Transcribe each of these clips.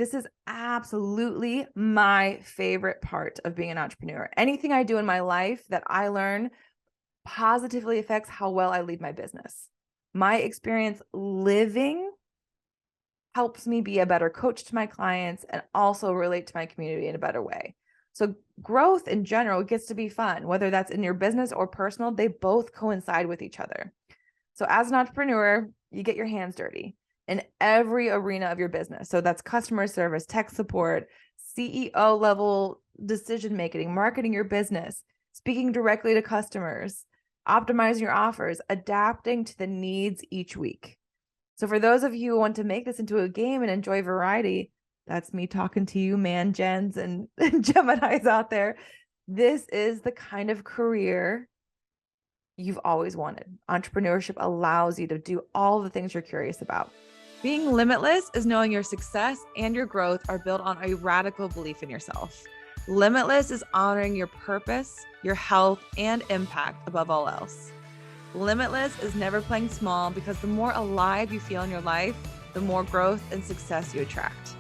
this is absolutely my favorite part of being an entrepreneur. Anything I do in my life that I learn positively affects how well I lead my business. My experience living helps me be a better coach to my clients and also relate to my community in a better way. So growth in general gets to be fun, whether that's in your business or personal, they both coincide with each other. So as an entrepreneur, you get your hands dirty in every arena of your business. So that's customer service, tech support, CEO level decision making, marketing your business, speaking directly to customers, optimizing your offers, adapting to the needs each week. So for those of you who want to make this into a game and enjoy variety, that's me talking to you, gens and Geminis out there. This is the kind of career you've always wanted. Entrepreneurship allows you to do all the things you're curious about. Being limitless is knowing your success and your growth are built on a radical belief in yourself. Limitless is honoring your purpose, your health, and impact above all else. Limitless is never playing small because the more alive you feel in your life, the more growth and success you attract.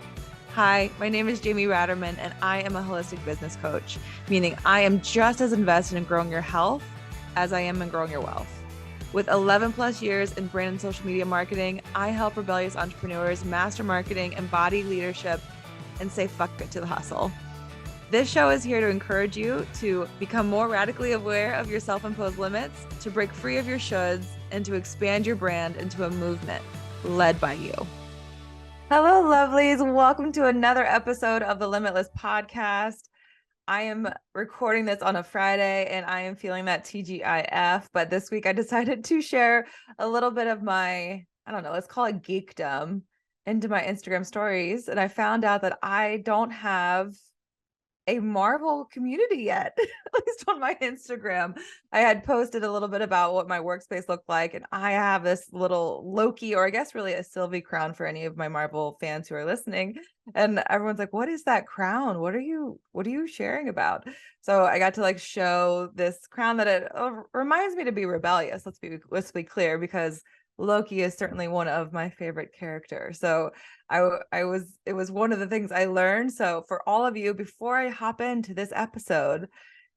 Hi, my name is Jamie Ratermann, and I am a holistic business coach, meaning I am just as invested in growing your health as I am in growing your wealth. With 11 plus years in brand and social media marketing, I help rebellious entrepreneurs master marketing, embody leadership, and say fuck it to the hustle. This show is here to encourage you to become more radically aware of your self-imposed limits, to break free of your shoulds, and to expand your brand into a movement led by you. Hello, lovelies. Welcome to another episode of the Limitless Podcast. I am recording this on a Friday and I am feeling that TGIF, but this week I decided to share a little bit of my, let's call it geekdom into my Instagram stories. And I found out that I don't have a Marvel community yet, at least on my Instagram. I had posted a little bit about what my workspace looked like, and I have this little Loki, or I guess really a Sylvie crown for any of my Marvel fans who are listening. And everyone's like, "What is that crown? What are you sharing about?" So I got to show this crown that it reminds me to be rebellious. Let's be clear, because Loki is certainly one of my favorite characters. So it was one of the things I learned. So for all of you, before I hop into this episode,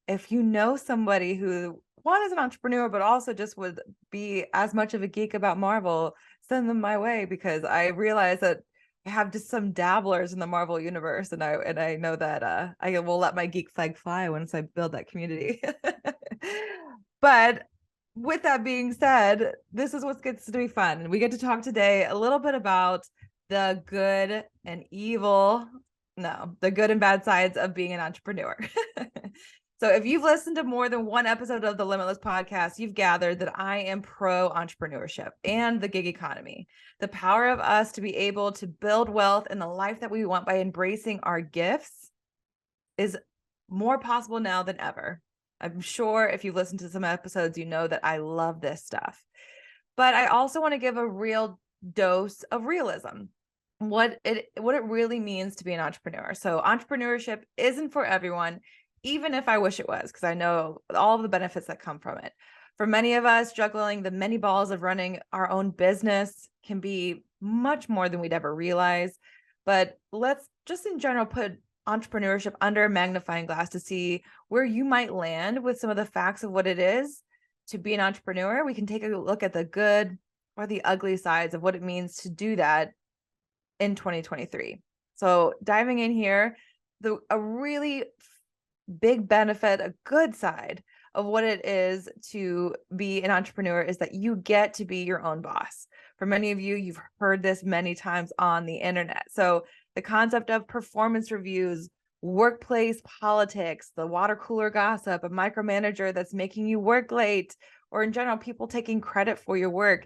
if you know somebody who one is an entrepreneur, but also just would be as much of a geek about Marvel, send them my way, because I realize that I have just some dabblers in the Marvel universe, and I know that I will let my geek flag fly once I build that community. But with that being said, this is what gets to be fun. And we get to talk today a little bit about the good and bad sides of being an entrepreneur. So if you've listened to more than one episode of the Limitless Podcast, you've gathered that I am pro entrepreneurship and the gig economy. The power of us to be able to build wealth in the life that we want by embracing our gifts is more possible now than ever. I'm sure if you've listened to some episodes, you know that I love this stuff. But I also want to give a real dose of realism, what it really means to be an entrepreneur. So entrepreneurship isn't for everyone, even if I wish it was, because I know all of the benefits that come from it. For many of us, juggling the many balls of running our own business can be much more than we'd ever realize. But let's just in general put entrepreneurship under a magnifying glass to see where you might land with some of the facts of what it is to be an entrepreneur. We can take a look at the good or the ugly sides of what it means to do that in 2023. So diving in here, a really big benefit, a good side of what it is to be an entrepreneur is that you get to be your own boss. For many of you, you've heard this many times on the internet. So the concept of performance reviews, workplace politics, the water cooler gossip, a micromanager that's making you work late, or in general, people taking credit for your work,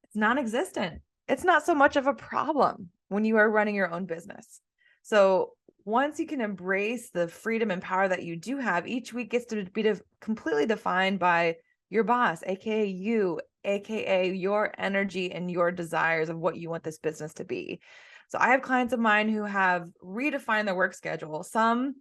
it's non-existent. It's not so much of a problem when you are running your own business. So once you can embrace the freedom and power that you do have, each week gets to be completely defined by your boss, aka you, aka your energy and your desires of what you want this business to be. So I have clients of mine who have redefined their work schedule, some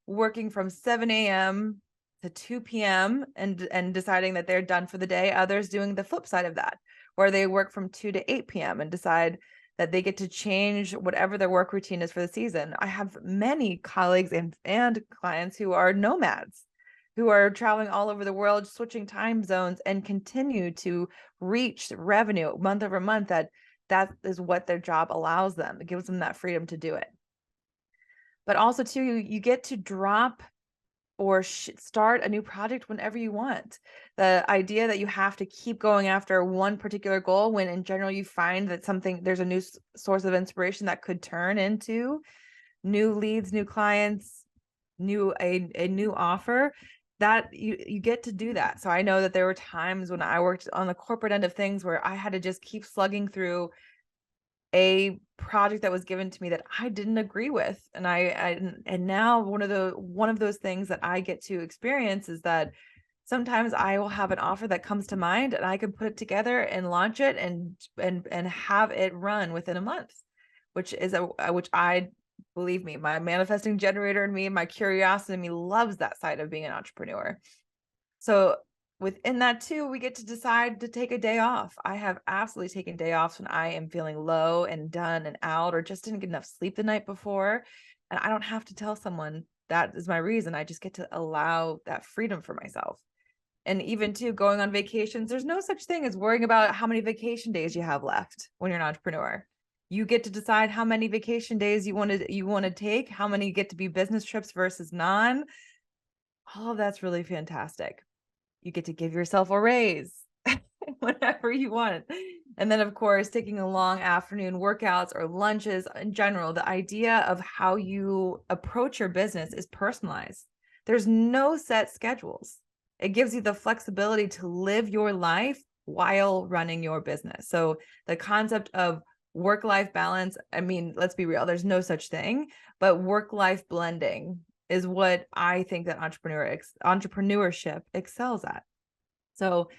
working from 7 a.m. to 2 p.m. and deciding that they're done for the day, others doing the flip side of that, where they work from 2 to 8 p.m. and decide that they get to change whatever their work routine is for the season. I have many colleagues and clients who are nomads, who are traveling all over the world, switching time zones, and continue to reach revenue month over month. That is what their job allows them. It gives them that freedom to do it. But also too, you get to drop or start a new project whenever you want. The idea that you have to keep going after one particular goal, when in general you find that there's a new source of inspiration that could turn into new leads, new clients, a new offer, that you get to do that. So I know that there were times when I worked on the corporate end of things where I had to just keep slugging through a project that was given to me that I didn't agree with. And now one of those things that I get to experience is that sometimes I will have an offer that comes to mind and I can put it together and launch it and have it run within a month, which I believe me, my manifesting generator in me, my curiosity in me loves that side of being an entrepreneur. So within that too, we get to decide to take a day off. I have absolutely taken day offs when I am feeling low and done and out, or just didn't get enough sleep the night before. And I don't have to tell someone that is my reason. I just get to allow that freedom for myself. And even too, going on vacations, there's no such thing as worrying about how many vacation days you have left when you're an entrepreneur. You get to decide how many vacation days you want to take, how many get to be business trips versus non. All of that's really fantastic. You get to give yourself a raise whenever you want. And then, of course, taking a long afternoon workouts or lunches in general, the idea of how you approach your business is personalized. There's no set schedules. It gives you the flexibility to live your life while running your business. So the concept of work-life balance, I mean, let's be real, there's no such thing, but work-life blending is what I think that entrepreneurship excels at. So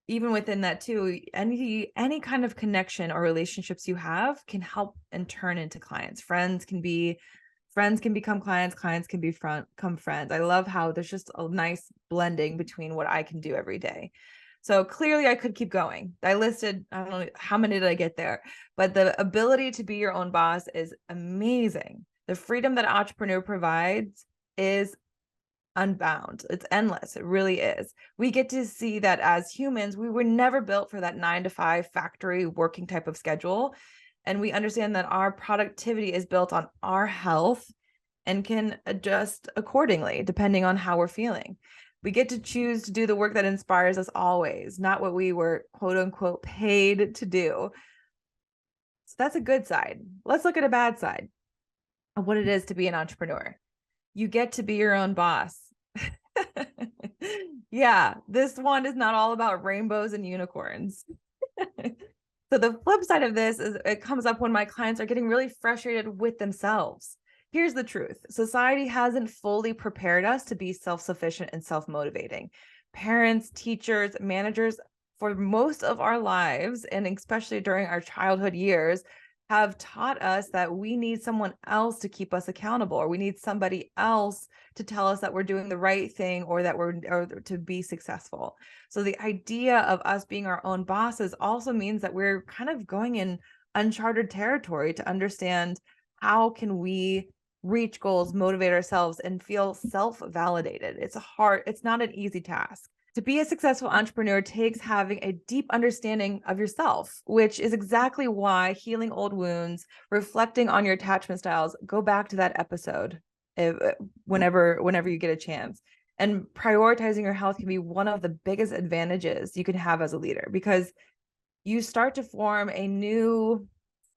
even within that too, any kind of connection or relationships you have can help and turn into clients. Friends can become clients, clients can become friends. I love how there's just a nice blending between what I can do every day. So clearly I could keep going. I listed, I don't know how many did I get there, but the ability to be your own boss is amazing. The freedom that entrepreneur provides is unbound. It's endless. It really is. We get to see that as humans, we were never built for that 9-to-5 factory working type of schedule. And we understand that our productivity is built on our health and can adjust accordingly, depending on how we're feeling. We get to choose to do the work that inspires us always, not what we were quote unquote paid to do. So that's a good side. Let's look at a bad side of what it is to be an entrepreneur. You get to be your own boss. Yeah, this one is not all about rainbows and unicorns. So the flip side of this is it comes up when my clients are getting really frustrated with themselves. Here's the truth. Society hasn't fully prepared us to be self-sufficient and self-motivating. Parents, teachers, managers, for most of our lives, and especially during our childhood years, have taught us that we need someone else to keep us accountable, or we need somebody else to tell us that we're doing the right thing or to be successful. So the idea of us being our own bosses also means that we're kind of going in uncharted territory to understand how can we reach goals, motivate ourselves, and feel self-validated. It's not an easy task. To be a successful entrepreneur takes having a deep understanding of yourself, which is exactly why healing old wounds, reflecting on your attachment styles, go back to that episode whenever you get a chance. And prioritizing your health can be one of the biggest advantages you can have as a leader, because you start to form a new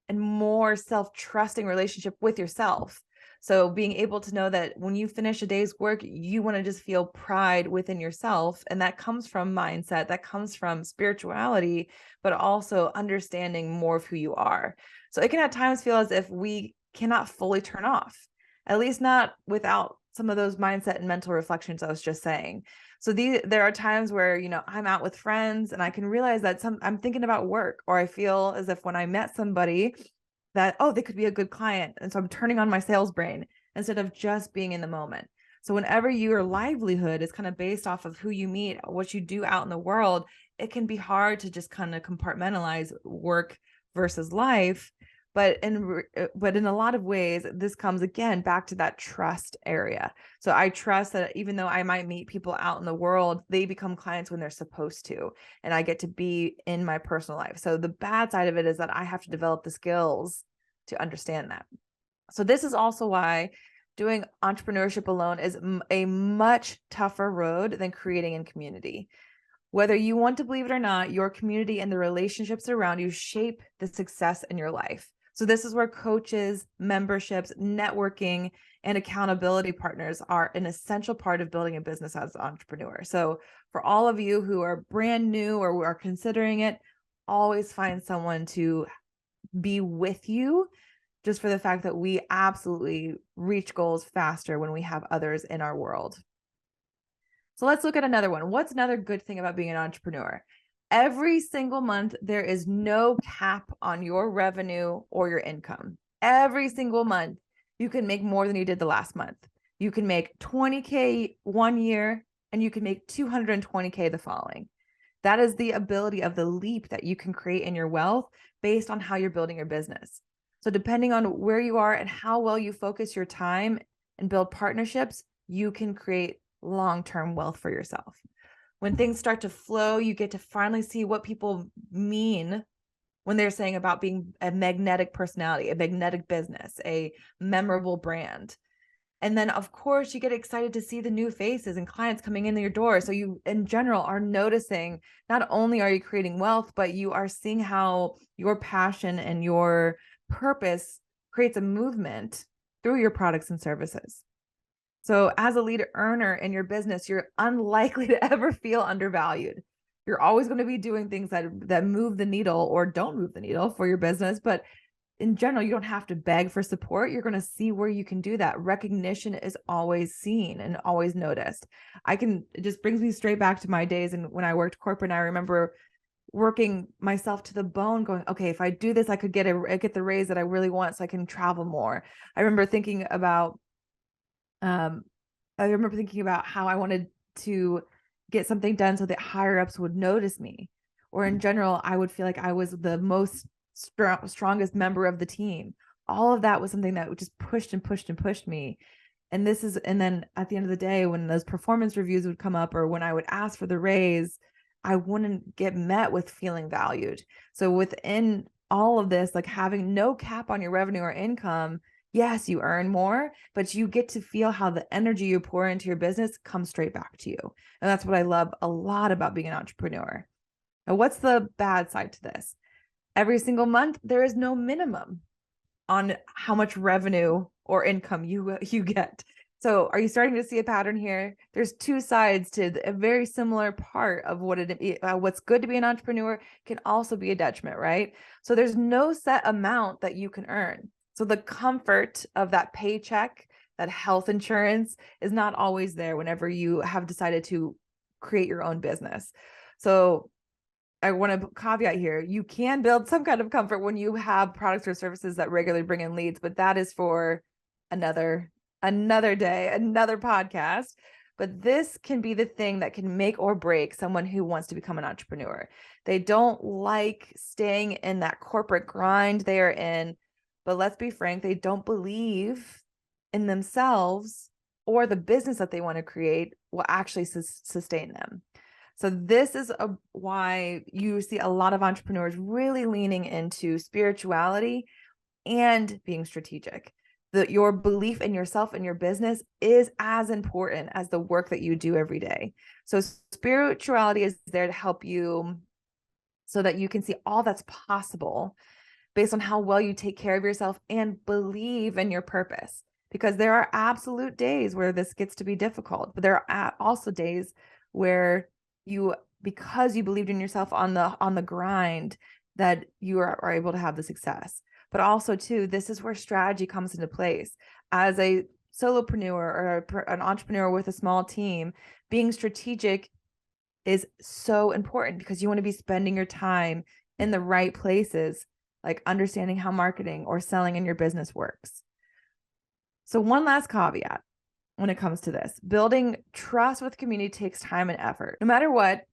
and more self-trusting relationship with yourself. So being able to know that when you finish a day's work, you want to just feel pride within yourself. And that comes from mindset, that comes from spirituality, but also understanding more of who you are. So it can at times feel as if we cannot fully turn off, at least not without some of those mindset and mental reflections I was just saying. So there are times where, I'm out with friends and I can realize that I'm thinking about work, or I feel as if when I met somebody that, they could be a good client. And so I'm turning on my sales brain instead of just being in the moment. So whenever your livelihood is kind of based off of who you meet, what you do out in the world, it can be hard to just kind of compartmentalize work versus life. But in a lot of ways, this comes again back to that trust area. So I trust that even though I might meet people out in the world, they become clients when they're supposed to, and I get to be in my personal life. So the bad side of it is that I have to develop the skills to understand that. So this is also why doing entrepreneurship alone is a much tougher road than creating in community. Whether you want to believe it or not, your community and the relationships around you shape the success in your life. So this is where coaches, memberships, networking, and accountability partners are an essential part of building a business as an entrepreneur. So for all of you who are brand new or who are considering it, always find someone to be with you, just for the fact that we absolutely reach goals faster when we have others in our world. So let's look at another one. What's another good thing about being an entrepreneur? Every single month, there is no cap on your revenue or your income. Every single month, you can make more than you did the last month. You can make 20K one year, and you can make 220K the following. That is the ability of the leap that you can create in your wealth based on how you're building your business. So depending on where you are and how well you focus your time and build partnerships, you can create long-term wealth for yourself. When things start to flow, you get to finally see what people mean when they're saying about being a magnetic personality, a magnetic business, a memorable brand. And then, of course, you get excited to see the new faces and clients coming in your door. So you, in general, are noticing not only are you creating wealth, but you are seeing how your passion and your purpose creates a movement through your products and services. So as a lead earner in your business, you're unlikely to ever feel undervalued. You're always going to be doing things that move the needle or don't move the needle for your business. But in general, you don't have to beg for support. You're going to see where you can do that. Recognition is always seen and always noticed. It just brings me straight back to my days. And when I worked corporate, and I remember working myself to the bone going, okay, if I do this, I could get the raise that I really want so I can travel more. I remember thinking about how I wanted to get something done so that higher ups would notice me, or in general, I would feel like I was the most strongest member of the team. All of that was something that just pushed and pushed and pushed me. And then at the end of the day, when those performance reviews would come up, or when I would ask for the raise, I wouldn't get met with feeling valued. So within all of this, like having no cap on your revenue or income, yes, you earn more, but you get to feel how the energy you pour into your business comes straight back to you. And that's what I love a lot about being an entrepreneur. Now, what's the bad side to this? Every single month, there is no minimum on how much revenue or income you get. So are you starting to see a pattern here? There's two sides to a very similar part of what's good to be an entrepreneur can also be a detriment, right? So there's no set amount that you can earn. So the comfort of that paycheck, that health insurance is not always there whenever you have decided to create your own business. So I want to caveat here, you can build some kind of comfort when you have products or services that regularly bring in leads, but that is for another day, another podcast. But this can be the thing that can make or break someone who wants to become an entrepreneur. They don't like staying in that corporate grind they are in. But let's be frank, they don't believe in themselves or the business that they want to create will actually sustain them. So this is why you see a lot of entrepreneurs really leaning into spirituality and being strategic. Your belief in yourself and your business is as important as the work that you do every day. So spirituality is there to help you so that you can see all that's possible based on how well you take care of yourself and believe in your purpose. Because there are absolute days where this gets to be difficult, but there are also days where because you believed in yourself on the grind, that you are able to have the success. But also too, this is where strategy comes into place. As a solopreneur or an entrepreneur with a small team, being strategic is so important because you want to be spending your time in the right places, like understanding how marketing or selling in your business works. So one last caveat when it comes to this, building trust with community takes time and effort. No matter what,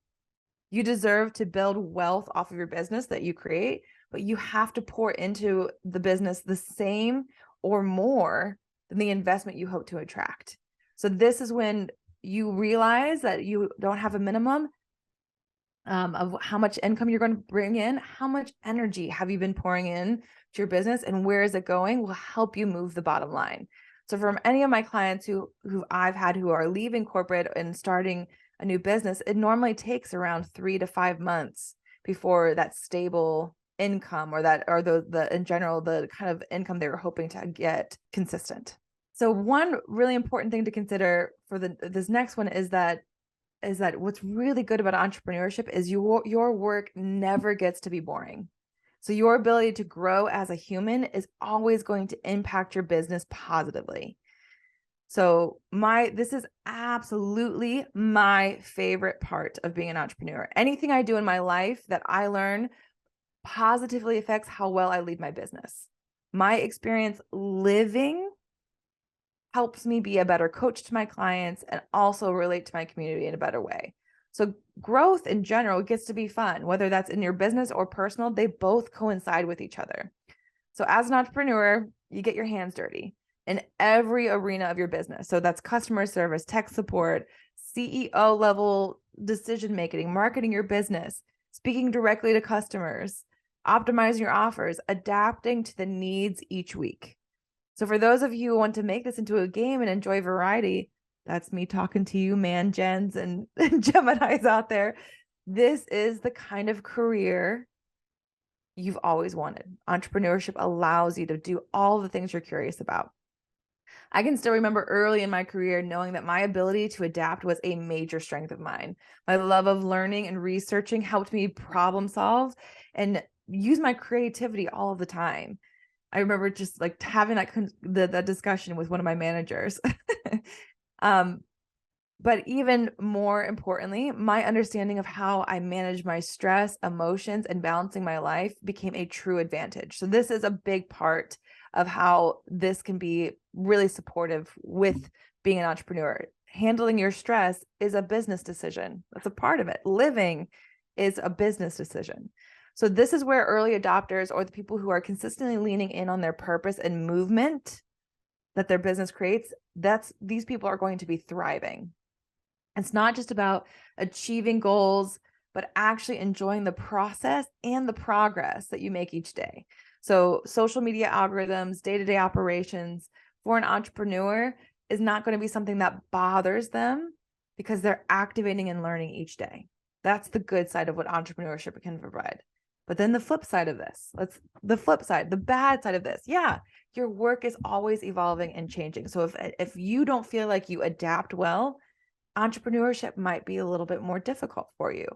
you deserve to build wealth off of your business that you create, but you have to pour into the business the same or more than the investment you hope to attract. So this is when you realize that you don't have a minimum of how much income you're going to bring in, how much energy have you been pouring in to your business, and where is it going will help you move the bottom line. So from any of my clients who I've had who are leaving corporate and starting a new business, it normally takes around 3 to 5 months before that stable income or the in general, the kind of income they were hoping to get consistent. So one really important thing to consider for this next one is that what's really good about entrepreneurship is your work never gets to be boring. So your ability to grow as a human is always going to impact your business positively. So this is absolutely my favorite part of being an entrepreneur. Anything I do in my life that I learn positively affects how well I lead my business. My experience living helps me be a better coach to my clients and also relate to my community in a better way. So growth in general gets to be fun, whether that's in your business or personal, they both coincide with each other. So as an entrepreneur, you get your hands dirty in every arena of your business. So that's customer service, tech support, CEO level decision making, marketing your business, speaking directly to customers, optimizing your offers, adapting to the needs each week. So for those of you who want to make this into a game and enjoy variety, that's me talking to you, gens and Geminis out there. This is the kind of career you've always wanted. Entrepreneurship allows you to do all the things you're curious about. I can still remember early in my career knowing that my ability to adapt was a major strength of mine. My love of learning and researching helped me problem solve and use my creativity all of the time. I remember just like having that discussion with one of my managers. But even more importantly, my understanding of how I manage my stress, emotions, and balancing my life became a true advantage. So this is a big part of how this can be really supportive with being an entrepreneur. Handling your stress is a business decision. That's a part of it. Living is a business decision. So this is where early adopters or the people who are consistently leaning in on their purpose and movement that their business creates, these people are going to be thriving. It's not just about achieving goals, but actually enjoying the process and the progress that you make each day. So social media algorithms, day-to-day operations for an entrepreneur is not going to be something that bothers them because they're activating and learning each day. That's the good side of what entrepreneurship can provide. But then the flip side of this, the bad side of this. Yeah, your work is always evolving and changing. So if you don't feel like you adapt well, entrepreneurship might be a little bit more difficult for you.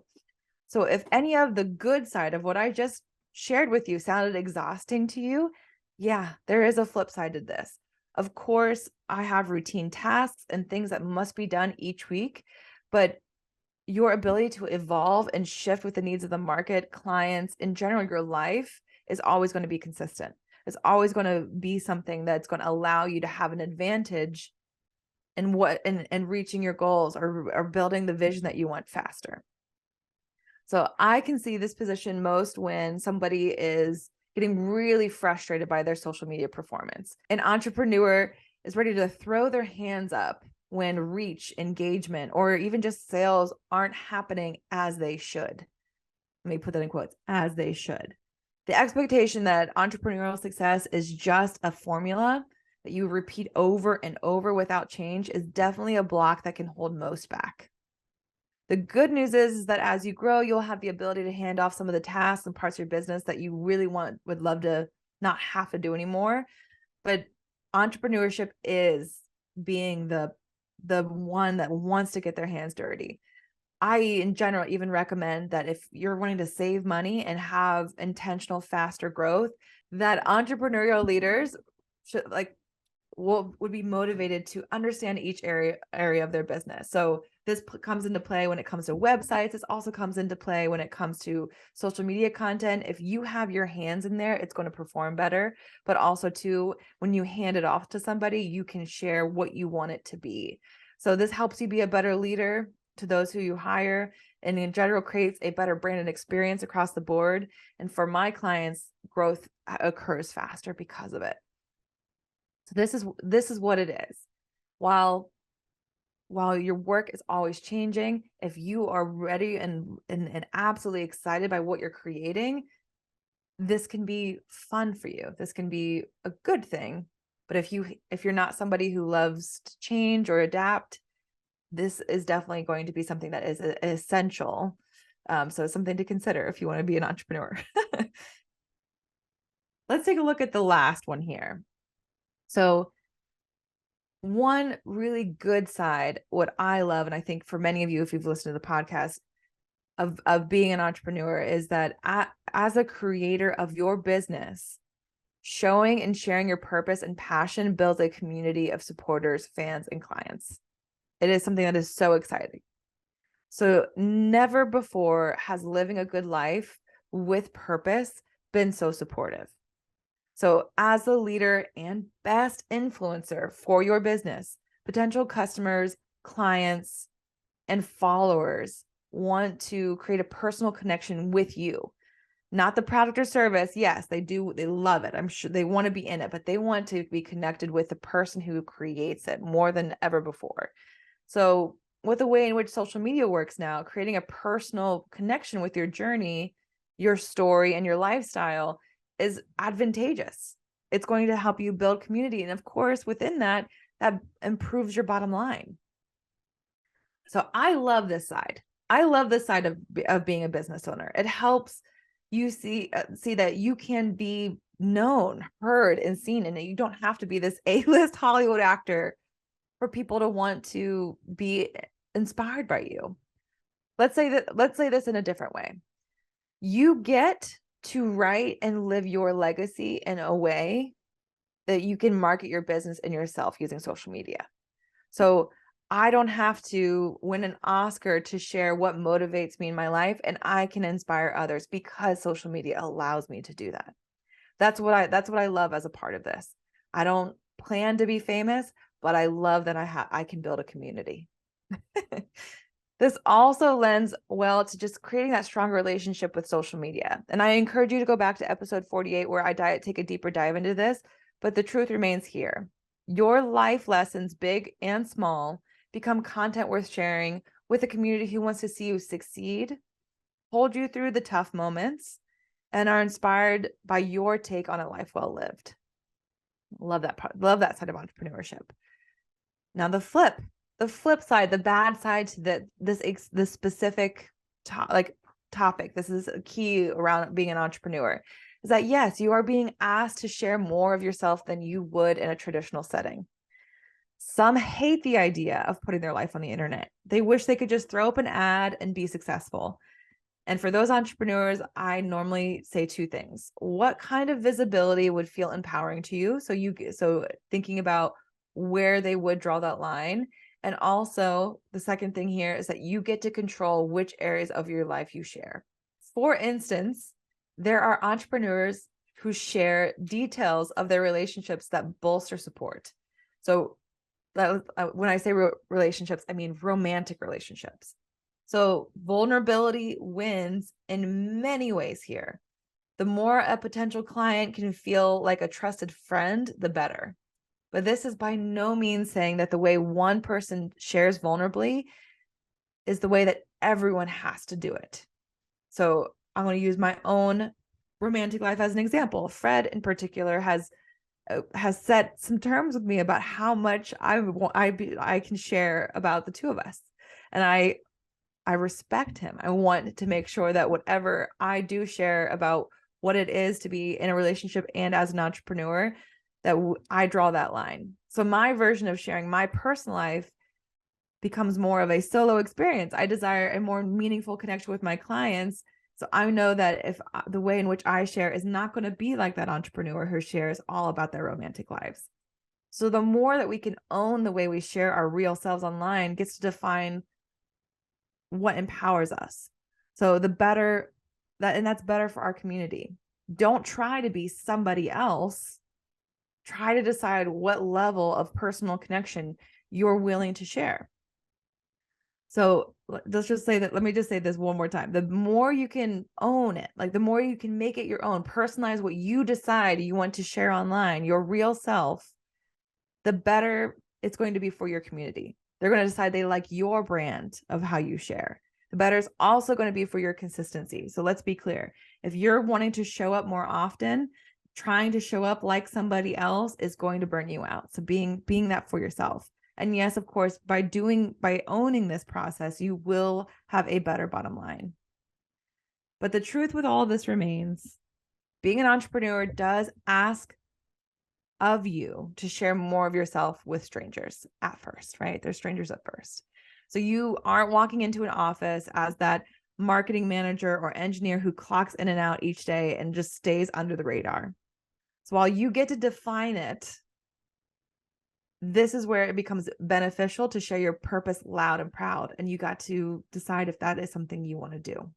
So if any of the good side of what I just shared with you sounded exhausting to you, yeah, there is a flip side to this. Of course, I have routine tasks and things that must be done each week, but your ability to evolve and shift with the needs of the market, clients, in general, your life is always going to be consistent. It's always going to be something that's going to allow you to have an advantage in reaching your goals or building the vision that you want faster. So I can see this position most when somebody is getting really frustrated by their social media performance. An entrepreneur is ready to throw their hands up when reach, engagement, or even just sales aren't happening as they should. Let me put that in quotes, as they should. The expectation that entrepreneurial success is just a formula that you repeat over and over without change is definitely a block that can hold most back. The good news is that as you grow, you'll have the ability to hand off some of the tasks and parts of your business that you really would love to not have to do anymore. But entrepreneurship is being the one that wants to get their hands dirty. I, in general, even recommend that if you're wanting to save money and have intentional, faster growth, that entrepreneurial leaders would be motivated to understand each area of their business. So this comes into play when it comes to websites. This also comes into play when it comes to social media content. If you have your hands in there, it's going to perform better. But also too, when you hand it off to somebody, you can share what you want it to be. So this helps you be a better leader. to those who you hire, and in general creates a better branded experience across the board. And for my clients, growth occurs faster because of it. So this is what it is. While your work is always changing, if you are ready and absolutely excited by what you're creating, this can be fun for you. This can be a good thing. But if you're not somebody who loves to change or adapt, this is definitely going to be something that is essential. So it's something to consider if you want to be an entrepreneur. Let's take a look at the last one here. So one really good side, what I love, and I think for many of you, if you've listened to the podcast, of being an entrepreneur, is that as a creator of your business, showing and sharing your purpose and passion builds a community of supporters, fans, and clients. It is something that is so exciting. So never before has living a good life with purpose been so supportive. So as a leader and best influencer for your business, potential customers, clients, and followers want to create a personal connection with you. Not the product or service. Yes, they do. They love it. I'm sure they want to be in it, but they want to be connected with the person who creates it more than ever before. So with the way in which social media works now, creating a personal connection with your journey, your story, and your lifestyle is advantageous. It's going to help you build community. And of course, within that improves your bottom line. So I love this side. I love this side of being a business owner. It helps you see that you can be known, heard, and seen, and that you don't have to be this A-list Hollywood actor for people to want to be inspired by you. Let's say this in a different way. You get to write and live your legacy in a way that you can market your business and yourself using social media. So I don't have to win an Oscar to share what motivates me in my life, and I can inspire others because social media allows me to do that. That's what I love as a part of this. I don't plan to be famous, but I love that I can build a community. This also lends well to just creating that stronger relationship with social media. And I encourage you to go back to episode 48 where I take a deeper dive into this, but the truth remains here. Your life lessons, big and small, become content worth sharing with a community who wants to see you succeed, hold you through the tough moments, and are inspired by your take on a life well lived. Love that part. Love that side of entrepreneurship. Now the flip side, the bad side to this specific topic. This is a key around being an entrepreneur. Is that yes, you are being asked to share more of yourself than you would in a traditional setting. Some hate the idea of putting their life on the internet. They wish they could just throw up an ad and be successful. And for those entrepreneurs, I normally say two things. What kind of visibility would feel empowering to you? So thinking about where they would draw that line. And also the second thing here is that you get to control which areas of your life you share. For instance, there are entrepreneurs who share details of their relationships that bolster support. So when I say relationships, I mean romantic relationships. So vulnerability wins in many ways here. The more a potential client can feel like a trusted friend, the better. But this is by no means saying that the way one person shares vulnerably is the way that everyone has to do it. So I'm going to use my own romantic life as an example. Fred in particular has set some terms with me about how much I can share about the two of us. And I respect him. I want to make sure that whatever I do share about what it is to be in a relationship and as an entrepreneur, that I draw that line. So my version of sharing my personal life becomes more of a solo experience. I desire a more meaningful connection with my clients. So I know that if the way in which I share is not going to be like that entrepreneur who shares all about their romantic lives. So the more that we can own the way we share our real selves online gets to define what empowers us. So the better that, and that's better for our community. Don't try to be somebody else. Try to decide what level of personal connection you're willing to share. So let's just say that, let me just say this one more time. The more you can own it, like the more you can make it your own, personalize what you decide you want to share online, your real self, the better it's going to be for your community. They're going to decide they like your brand of how you share. The better it's also going to be for your consistency. So let's be clear. If you're wanting to show up more often, trying to show up like somebody else is going to burn you out. So being that for yourself. And yes, of course, by owning this process, you will have a better bottom line. But the truth with all of this remains, being an entrepreneur does ask of you to share more of yourself with strangers at first, right? They're strangers at first. So you aren't walking into an office as that marketing manager or engineer who clocks in and out each day and just stays under the radar. So while you get to define it, this is where it becomes beneficial to share your purpose loud and proud. And you got to decide if that is something you want to do.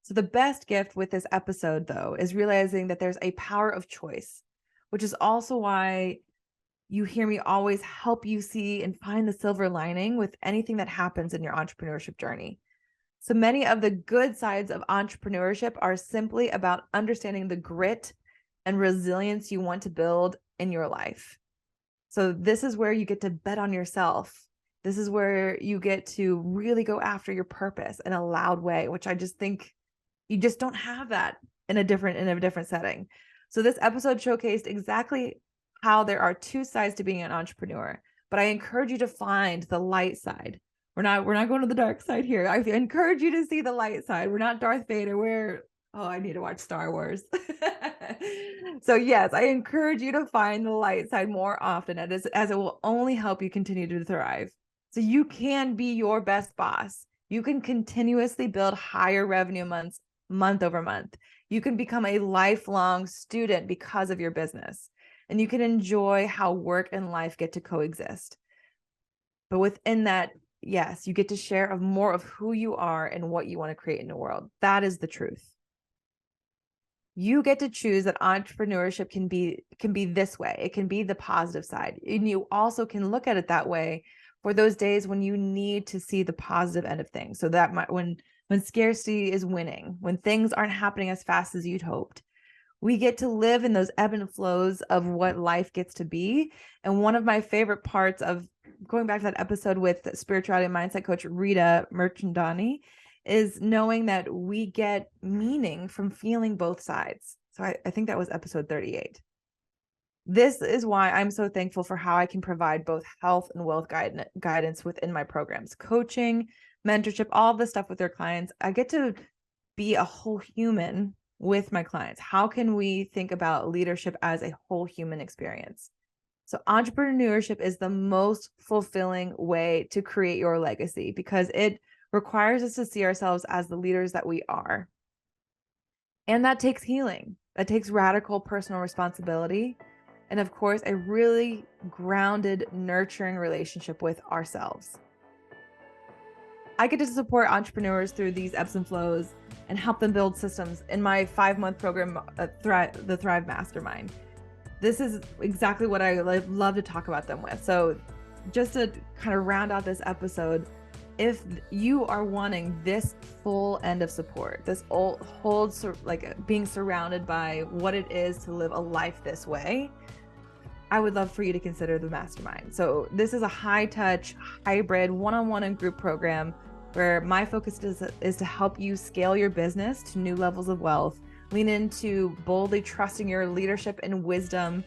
So the best gift with this episode, though, is realizing that there's a power of choice, which is also why you hear me always help you see and find the silver lining with anything that happens in your entrepreneurship journey. So many of the good sides of entrepreneurship are simply about understanding the grit and resilience you want to build in your life. So this is where you get to bet on yourself. This is where you get to really go after your purpose in a loud way, which I just think you just don't have that in a different setting. So this episode showcased exactly how there are two sides to being an entrepreneur, but I encourage you to find the light side. We're not going to the dark side here. I encourage you to see the light side. We're not Darth Vader. I need to watch Star Wars. So yes, I encourage you to find the light side more often as it will only help you continue to thrive. So you can be your best boss. You can continuously build higher revenue month over month. You can become a lifelong student because of your business, and you can enjoy how work and life get to coexist. But within that, yes, you get to share more of who you are and what you want to create in the world. That is the truth. You get to choose that entrepreneurship can be this way. It can be the positive side. And you also can look at it that way for those days when you need to see the positive end of things. So that when scarcity is winning, when things aren't happening as fast as you'd hoped, we get to live in those ebb and flows of what life gets to be. And one of my favorite parts of going back to that episode with spirituality and mindset coach Rita Merchandani is knowing that we get meaning from feeling both sides. So I think that was episode 38. This is why I'm so thankful for how I can provide both health and wealth guidance within my programs, coaching, mentorship, all the stuff with their clients. I get to be a whole human with my clients. How can we think about leadership as a whole human experience? So entrepreneurship is the most fulfilling way to create your legacy because it requires us to see ourselves as the leaders that we are. And that takes healing. That takes radical personal responsibility. And of course, a really grounded, nurturing relationship with ourselves. I get to support entrepreneurs through these ebbs and flows and help them build systems in my 5-month program, the Thrive Mastermind. This is exactly what I love to talk about them with. So just to kind of round out this episode, if you are wanting this full end of support, this whole like being surrounded by what it is to live a life this way, I would love for you to consider the mastermind. So this is a high touch, hybrid, one-on-one and group program where my focus is to help you scale your business to new levels of wealth, lean into boldly trusting your leadership and wisdom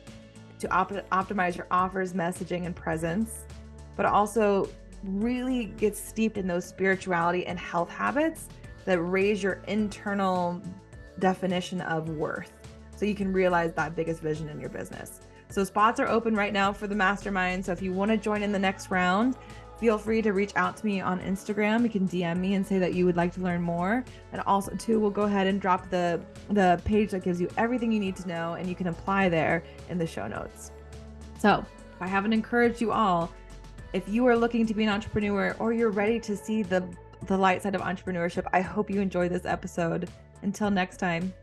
to optimize your offers, messaging, and presence, but also really get steeped in those spirituality and health habits that raise your internal definition of worth so you can realize that biggest vision in your business. So spots are open right now for the mastermind. So if you want to join in the next round, feel free to reach out to me on Instagram. You can DM me and say that you would like to learn more. And also too, we'll go ahead and drop the page that gives you everything you need to know, and you can apply there in the show notes. So if I haven't encouraged you all, if you are looking to be an entrepreneur or you're ready to see the light side of entrepreneurship, I hope you enjoyed this episode. Until next time.